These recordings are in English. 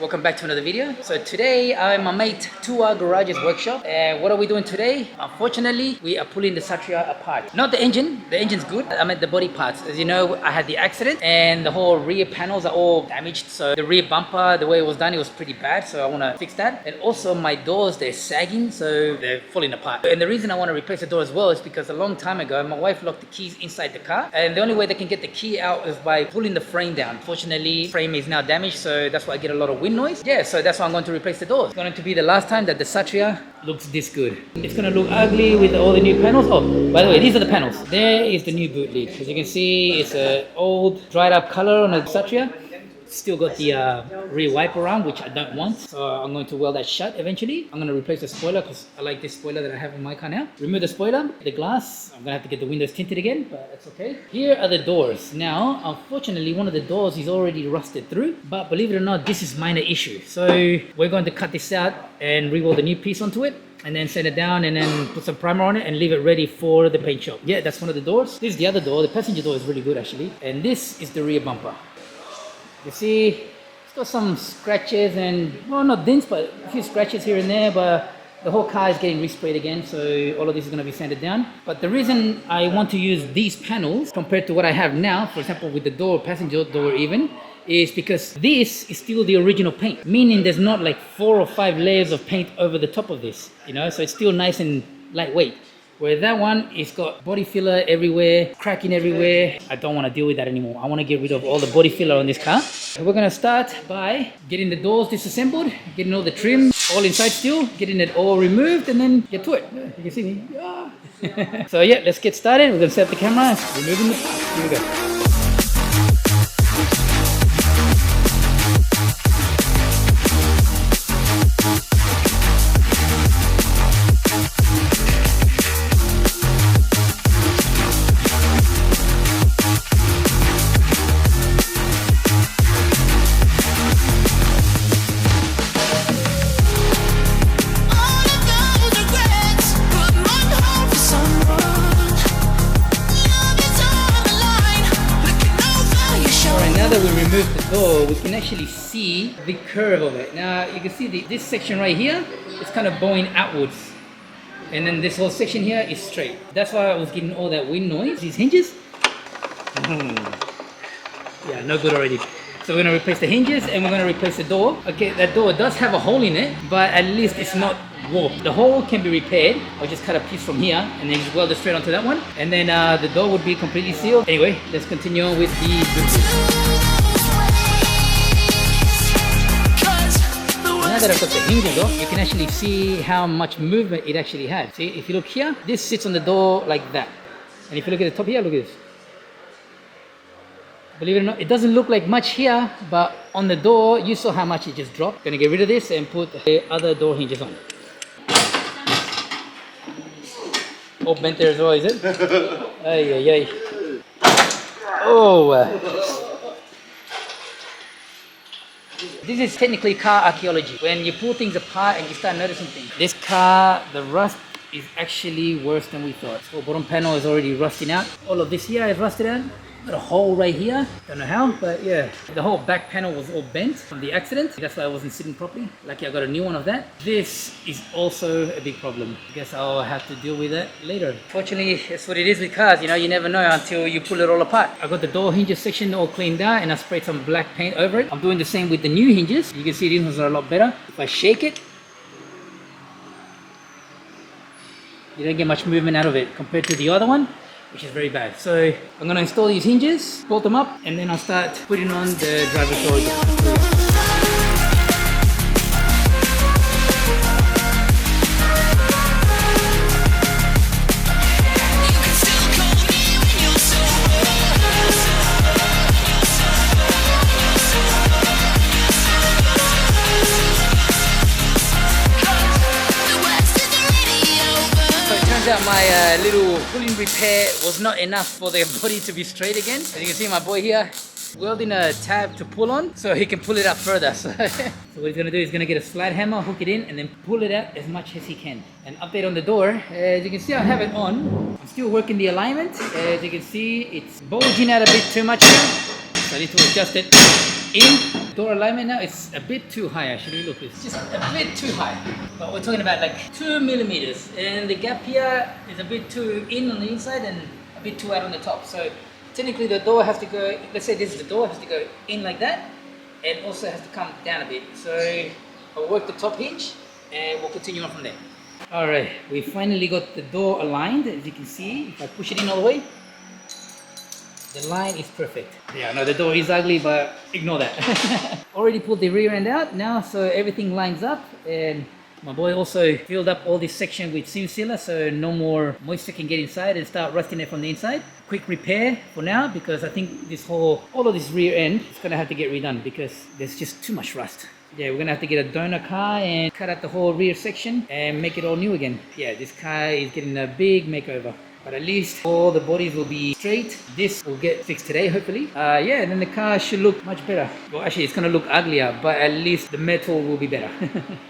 Welcome back to another video. So today I'm my mate to our garage's workshop, and what are we doing today? Unfortunately, we are pulling the Satria apart. Not the engine, the engine's good. I meant the body parts. As you know, I had the accident and the whole rear panels are all damaged. So the rear bumper, the way it was done, it was pretty bad. So I want to fix that. And also my doors, they're sagging, so they're falling apart. And the reason I want to replace the door as well is because a long time ago, my wife locked the keys inside the car, and the only way they can get the key out is by pulling the frame down. Fortunately, frame is now damaged, so that's why I get a lot of wind noise. Yeah, so that's why I'm going to replace the doors. It's going to be the last time that the Satria looks this good. It's going to look ugly with all the new panels. Oh, by the way, these are the panels. There is the new boot lid. As you can see, it's an old dried up color on the Satria. Still got the rear wiper arm, which I don't want, so I'm going to weld that shut eventually. I'm going to replace the spoiler because I like this spoiler that I have in my car now. Remove the spoiler, the glass. I'm going to have to get the windows tinted again, but that's okay. Here are the doors. Now, unfortunately, one of the doors is already rusted through, but believe it or not, this is minor issue. So we're going to cut this out and re-weld a new piece onto it, and then sand it down and then put some primer on it and leave it ready for the paint shop. Yeah, that's one of the doors. This is the other door. The passenger door is really good actually. And this is the rear bumper. You see, it's got some scratches and, well, not dents, but a few scratches here and there, but the whole car is getting resprayed again, so all of this is going to be sanded down. But the reason I want to use these panels compared to what I have now, for example with the door, passenger door even, is because this is still the original paint, meaning there's not like 4 or 5 layers of paint over the top of this, you know, so it's still nice and lightweight. Where that one, it's got body filler everywhere, cracking everywhere. I don't want to deal with that anymore. I want to get rid of all the body filler on this car. So we're going to start by getting the doors disassembled, getting all the trim all inside still, getting it all removed, and then get to it. Yeah, you can see me. Yeah. So yeah, let's get started. We're going to set up the camera, removing the parts. Here we go. Now that we removed the door, we can actually see the curve of it. Now you can see this section right here is kind of bowing outwards, and then this whole section here is straight. That's why I was getting all that wind noise. These hinges, yeah, no good already. So we're going to replace the hinges and we're going to replace the door. Okay, that door does have a hole in it, but at least it's not warped. The hole can be repaired. I'll just cut a piece from here and then just weld it straight onto that one. And then the door would be completely sealed. Anyway, let's continue on with the Now that I've got the hinges off, you can actually see how much movement it actually had. See, if you look here, this sits on the door like that. And if you look at the top here, look at this. Believe it or not, it doesn't look like much here, but on the door, you saw how much it just dropped. Gonna get rid of this and put the other door hinges on. Oh, bent there as well, is it? Ay, ay, ay. Oh. This is technically car archaeology. When you pull things apart and you start noticing things. This car, the rust is actually worse than we thought. So bottom panel is already rusting out. All of this here is rusted out. Got a hole right here, don't know how, but yeah. The whole back panel was all bent from the accident. That's why I wasn't sitting properly. Lucky I got a new one of that. This is also a big problem. I guess I'll have to deal with that later. Fortunately, that's what it is with cars, you know, you never know until you pull it all apart. I got the door hinges section all cleaned out and I sprayed some black paint over it. I'm doing the same with the new hinges. You can see these ones are a lot better. If I shake it, you don't get much movement out of it compared to the other one, which is very bad. So I'm going to install these hinges, bolt them up, and then I'll start putting on the driver's door again. Out my little pulling repair was not enough for the body to be straight again. As you can see, my boy here welding a tab to pull on so he can pull it up further. So what he's gonna do is gonna get a slide hammer, hook it in, and then pull it out as much as he can. An update on the door, as you can see I have it on. I'm still working the alignment. As you can see, it's bulging out a bit too much now, so I need to adjust it in. door alignment now is a bit too high actually. Look, it's just a bit too high. But we're talking about like 2 millimeters. And the gap here is a bit too in on the inside and a bit too out on the top. So technically the door has to go, let's say this is the door, has to go in like that. And also has to come down a bit. So I'll work the top hinge and we'll continue on from there. Alright, we finally got the door aligned. As you can see, if I push it in all the way, the line is perfect. Yeah, no, the door is ugly, but ignore that. Already pulled the rear end out now, so everything lines up. And my boy also filled up all this section with seam sealer, so no more moisture can get inside and start rusting it from the inside. Quick repair for now, because I think this all of this rear end is gonna have to get redone because there's just too much rust. Yeah, we're gonna have to get a donor car and cut out the whole rear section and make it all new again. Yeah, this car is getting a big makeover. But at least all the bodies will be straight. This will get fixed today, hopefully. Yeah, and then the car should look much better. Well, actually, it's gonna look uglier, but at least the metal will be better.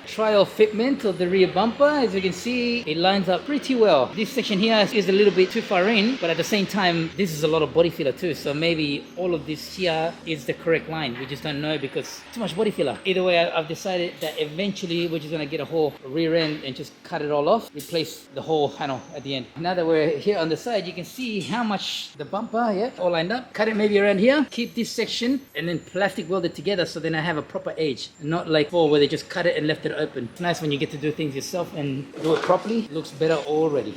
Trial fitment of the rear bumper. As you can see, it lines up pretty well. This section here is a little bit too far in, but at the same time, this is a lot of body filler too. So maybe all of this here is the correct line. We just don't know because too much body filler. Either way, I've decided that eventually we're just gonna get a whole rear end and just cut it all off, replace the whole panel at the end. Now that we're here on the side, you can see how much the bumper, yeah, all lined up. Cut it maybe around here, keep this section and then plastic weld it together so then I have a proper edge, not like before where they just cut it and left it open. It's nice when you get to do things yourself and do it properly. It looks better already.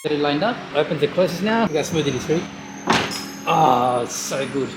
Get it lined up, opens the closest now. We got smooth it through. Oh, it's so good.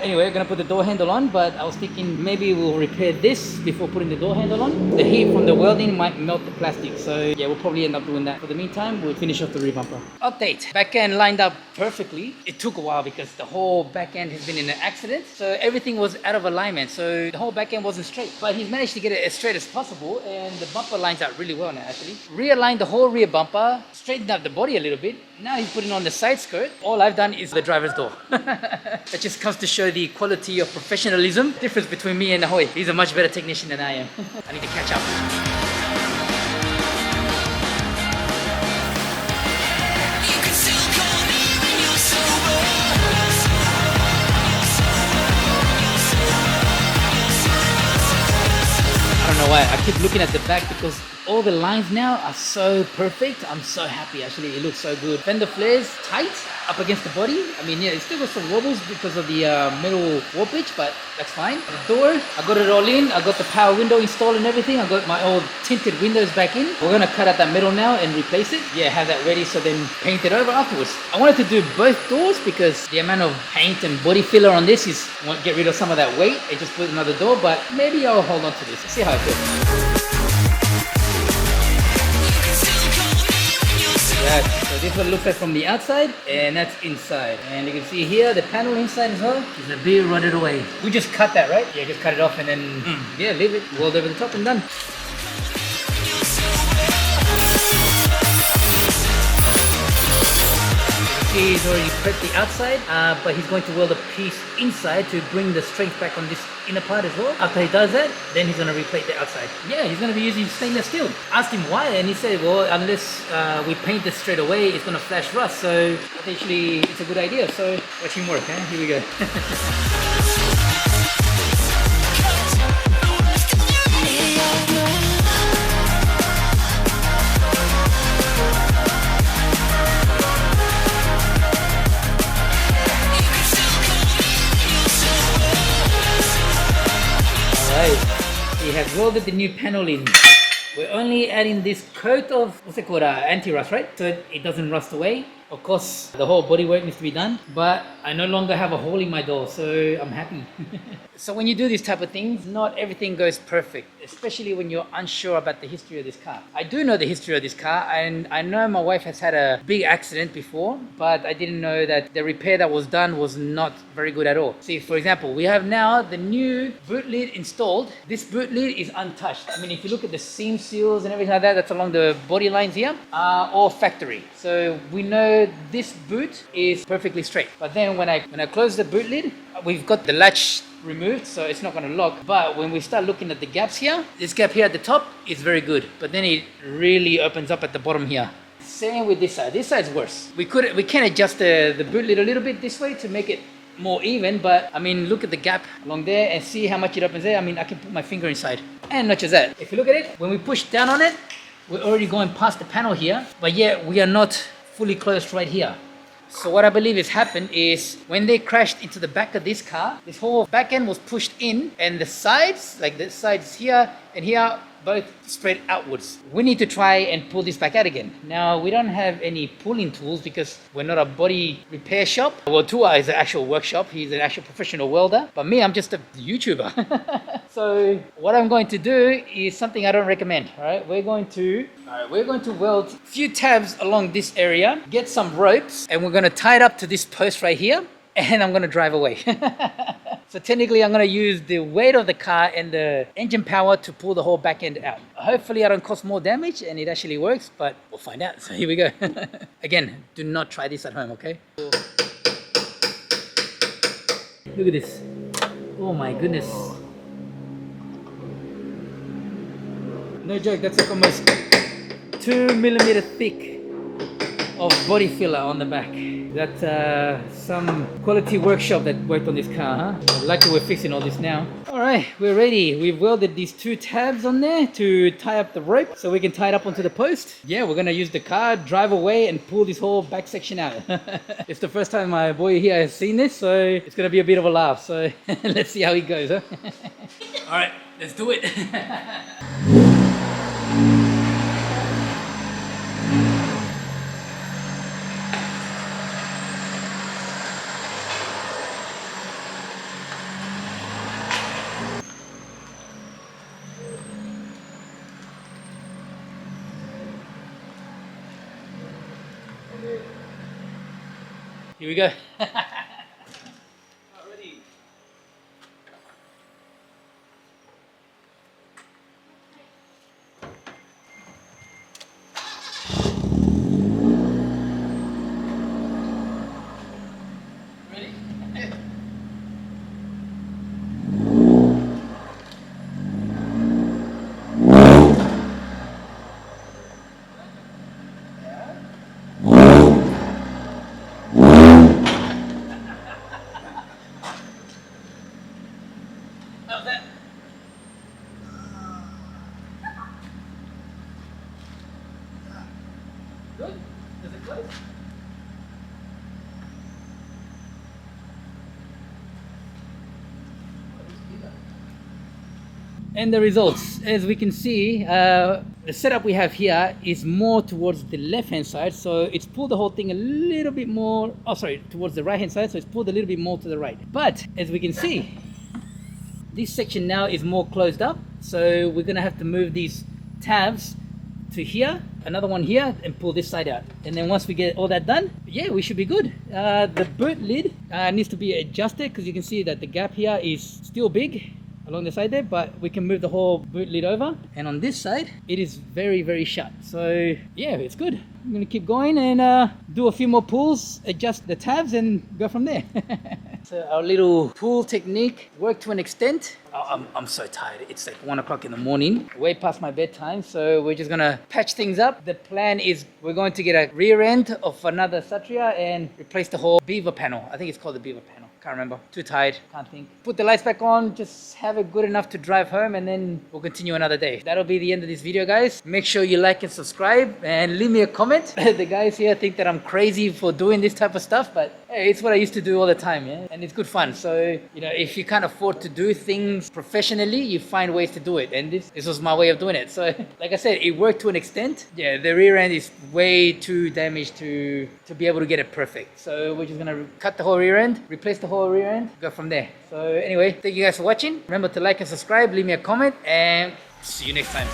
Anyway, we're gonna put the door handle on, but I was thinking maybe we'll repair this before putting the door handle on. The heat from the welding might melt the plastic, so yeah, we'll probably end up doing that. For the meantime, we'll finish off the rear bumper. Update, back end lined up perfectly. It took a while because the whole back end has been in an accident, so everything was out of alignment, so the whole back end wasn't straight. But he's managed to get it as straight as possible, and the bumper lines out really well now actually. Realigned the whole rear bumper, straightened up the body a little bit. Now he's putting on the side skirt. All I've done is the driver's door. It just comes to show the quality of professionalism. Difference between me and Ahoy. He's a much better technician than I am. I need to catch up. I don't know why, I keep looking at the back because all the lines now are so perfect. I'm so happy actually, it looks so good. Fender flares tight up against the body. I mean, yeah, it's still got some wobbles because of the metal warpage, but that's fine. The door, I got it all in. I got the power window installed and everything. I got my old tinted windows back in. We're gonna cut out that metal now and replace it. Yeah, have that ready so then paint it over afterwards. I wanted to do both doors because the amount of paint and body filler on this is, want to get rid of some of that weight and just put another door, but maybe I'll hold on to this. See how it feels. Yeah, so this is what it looks like from the outside, and that's inside. And you can see here, the panel inside as well is a bit rotted away. We just cut that, right? Yeah, just cut it off and then, yeah, leave it, weld over the top and done. He's already prepped the outside, but he's going to weld a piece inside to bring the strength back on this inner part as well. After he does that, then he's going to replate the outside. Yeah, he's going to be using stainless steel. Asked him why, and he said, well, unless we paint this straight away, it's going to flash rust. So potentially it's a good idea. So watch him work, huh? Here we go. He has welded the new panel in. We're only adding this coat of, what's it called, anti-rust, right? So it doesn't rust away. Of course, the whole bodywork needs to be done, but I no longer have a hole in my door, so I'm happy. So when you do these type of things, not everything goes perfect, especially when you're unsure about the history of this car. I do know the history of this car, and I know my wife has had a big accident before, but I didn't know that the repair that was done was not very good at all. See, for example, we have now the new boot lid installed. This boot lid is untouched. I mean, if you look at the seam seals and everything like that, that's along the body lines here, are all factory. So we know this boot is perfectly straight. But then when I close the boot lid, we've got the latch removed, so it's not going to lock. But when we start looking at the gaps here, this gap here at the top is very good, but then it really opens up at the bottom here. Same with this side. This side's worse. We can adjust the boot lid a little bit this way to make it more even, but I mean, look at the gap along there and see how much it opens there. I mean, I can put my finger inside. And not just that, if you look at it, when we push down on it, we're already going past the panel here, but yet we are not fully closed right here. So what I believe has happened is when they crashed into the back of this car, this whole back end was pushed in, and the sides, like the sides here and here, both spread outwards. We need to try and pull this back out again. Now, we don't have any pulling tools because we're not a body repair shop. Well, Tua is an actual workshop. He's an actual professional welder. But me, I'm just a YouTuber. So what I'm going to do is something I don't recommend. All right, we're going to weld a few tabs along this area, get some ropes, and we're going to tie it up to this post right here, and I'm going to drive away. So technically I'm going to use the weight of the car and the engine power to pull the whole back end out. Hopefully I don't cause more damage and it actually works, but we'll find out. So here we go. Again, do not try this at home, okay? Look at this. Oh my goodness. No joke, that's like almost 2mm thick of body filler on the back. That's some quality workshop that worked on this car, huh? Luckily we're fixing all this now. Alright, we're ready. We've welded these 2 tabs on there to tie up the rope so we can tie it up onto the post. Yeah, we're gonna use the car, drive away and pull this whole back section out. It's the first time my boy here has seen this, so it's gonna be a bit of a laugh. So let's see how it goes, huh? Alright, let's do it. Here we go. Ready. How's that? Good? Does it close? And the results, as we can see, the setup we have here is more towards the left hand side, so it's pulled the whole thing a little bit more, oh sorry, towards the right hand side, so it's pulled a little bit more to the right. But as we can see, this section now is more closed up, so we're gonna have to move these tabs to here, another one here, and pull this side out. And then once we get all that done, yeah, we should be good. The boot lid needs to be adjusted because you can see that the gap here is still big along the side there, but we can move the whole boot lid over. And on this side, it is very, very shut. So yeah, it's good. I'm gonna keep going and do a few more pulls, adjust the tabs and go from there. So our little pull technique worked to an extent. I'm so tired. It's like 1 o'clock in the morning, way past my bedtime. So we're just gonna patch things up. The plan is we're going to get a rear end of another Satria and replace the whole beaver panel. I think it's called the beaver panel. Can't remember. Too tired. Can't think. Put the lights back on. Just have it good enough to drive home and then we'll continue another day. That'll be the end of this video, guys. Make sure you like and subscribe and leave me a comment. The guys here think that I'm crazy for doing this type of stuff, but hey, it's what I used to do all the time, yeah? And it's good fun. So, you know, if you can't afford to do things professionally, you find ways to do it. And this was my way of doing it. So, like I said, it worked to an extent. Yeah, the rear end is way too damaged to be able to get it perfect. So we're just gonna cut the whole rear end, replace the whole rear end, go from there. So anyway, thank you guys for watching. Remember to like and subscribe, leave me a comment, and see you next time.